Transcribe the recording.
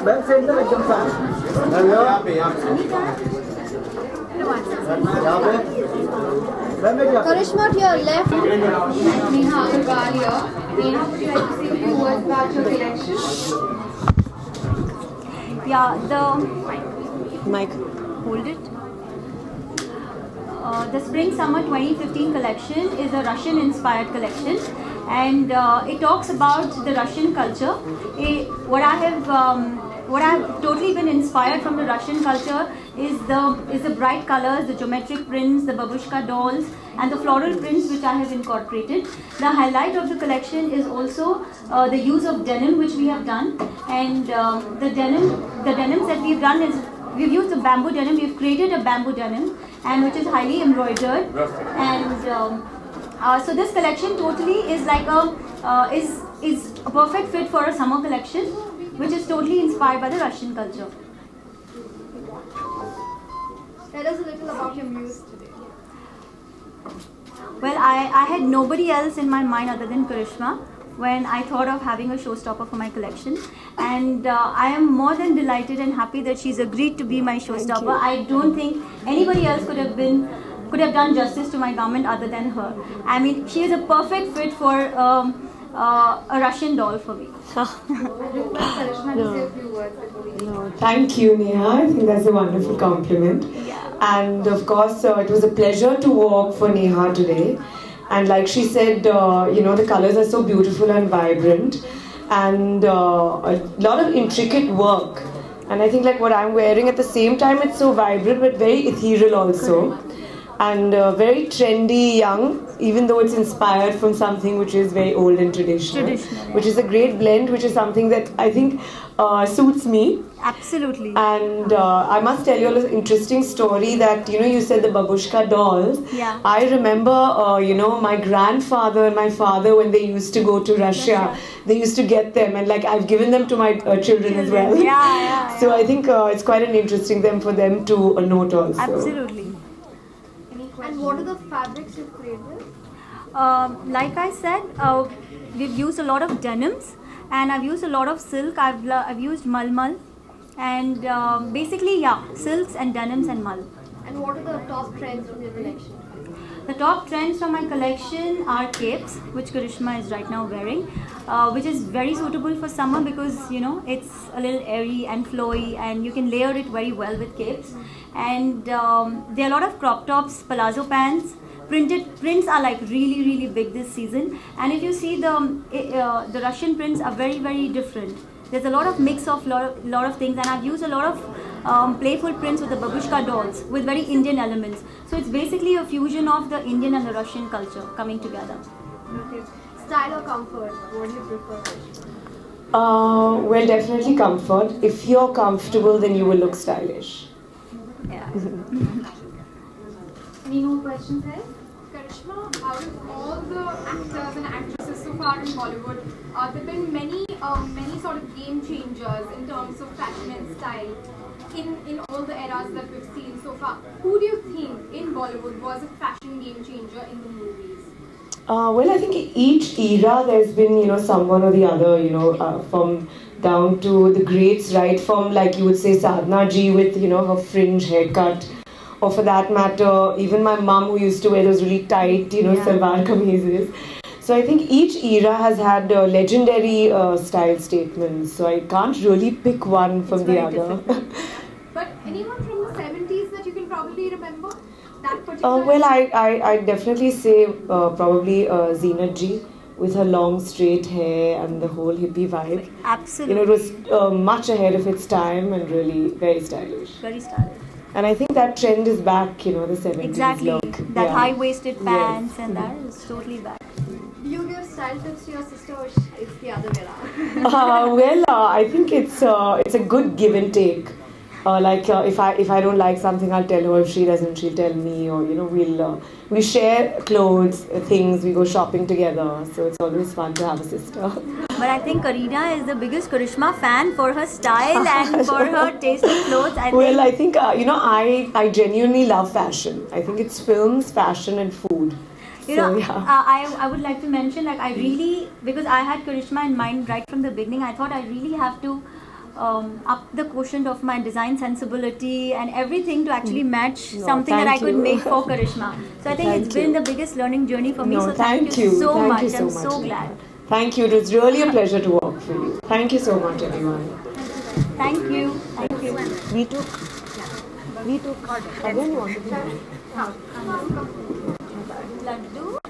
Back side में एकदम साफ। यहाँ पे Karishma, to your left. Neha Agarwal here. Neha, would you like to say a few words about your collection? Yeah, the mic. Hold it. The Spring Summer 2015 collection is a Russian inspired collection, and it talks about the Russian culture. What I've totally been inspired from the Russian culture is the bright colors, the geometric prints, the babushka dolls, and the floral prints which I have incorporated. The highlight of the collection is also the use of denim which we have done, and the denims that we've done is we've used a bamboo denim. We've created a bamboo denim, and which is highly embroidered, and so this collection totally is like is a perfect fit for a summer collection, which is totally inspired by the Russian culture. Tell us a little about your muse today. Well, I had nobody else in my mind other than Karishma when I thought of having a showstopper for my collection, and I am more than delighted and happy that she's agreed to be my showstopper. I don't think anybody else could have done justice to my garment other than her. I mean, she is a perfect fit for a Russian doll for me. Karishma, to say a few words before we leave. Thank you, Neha. I think that's a wonderful compliment. Yeah. And of course, it was a pleasure to walk for Neha today. And like she said, the colors are so beautiful and vibrant, and a lot of intricate work. And I think like what I'm wearing at the same time, it's so vibrant but very ethereal also. Correct. And very trendy, young, even though it's inspired from something which is very old and traditional. Yeah. Which is a great blend, which is something that I think suits me. Absolutely. And I must tell you an interesting story that, you said the babushka dolls. Yeah. I remember, my grandfather and my father, when they used to go to Russia, they used to get them, and like I've given them to my children as well. Yeah. So I think it's quite an interesting thing for them to note also. Absolutely. And what are the fabrics you've created? Like I said, we've used a lot of denims, and I've used a lot of silk. I've used malmal, and basically, silks and denims and mal. And what are the top trends from your collection? The top trends from my collection are capes, which Karishma is right now wearing, which is very suitable for summer because it's a little airy and flowy, and you can layer it very well with capes. And there are a lot of crop tops, palazzo pants. Prints are like really big this season, and if you see the Russian prints are very different. There's a lot of mix of lot of things, and I've used a lot of playful prints with the babushka dolls with very Indian elements. So it's basically a fusion of the Indian and the Russian culture coming together. Okay. Style or comfort? What do you prefer? Well, definitely comfort. If you're comfortable, then you will look stylish. Yeah. Any more questions here? Karishma, out of all the actors and actresses so far in Bollywood, there have been many sort of game changers in terms of fashion and style in all the eras that we've seen so far. Who do you think in Bollywood was a fashion game changer in the movies? Well, I think each era there's been, someone or the other, from down to the greats, right from like you would say Sadhna ji with, her fringe haircut. Or for that matter, even my mum who used to wear those really tight, salwar kameezes. So I think each era has had legendary style statements. So I can't really pick one from the other. But anyone from the 70s that you can probably remember? That particular Well, I definitely say probably Zeenat ji with her long straight hair and the whole hippie vibe. Absolutely. It was much ahead of its time and really very stylish. Very stylish. And I think that trend is back, the 70s Exactly. look. That Yeah. high-waisted pants and that is totally back. Do you give style tips to your sister, or it's the other way around? Well, I think it's a good give and take. If I don't like something, I'll tell her. If she doesn't, she'll tell me. Or we share clothes, things. We go shopping together. So it's always fun to have a sister. But I think Kareena is the biggest Karishma fan for her style and for her taste in clothes. I think I genuinely love fashion. I think it's films, fashion, and food. I would like to mention, like, I really, because I had Karishma in mind right from the beginning, I thought I really have to up the quotient of my design sensibility and everything to actually match something that I thank could you. make for Karishma. So I think Thank it's been you. the biggest learning journey for me. No, So thank you so Thank much. you so I'm much. so glad. Thank you. It was really a pleasure to work with you. Thank you so much, everyone. Thank you. Thank you. We took. Again, you want to be? Laddu.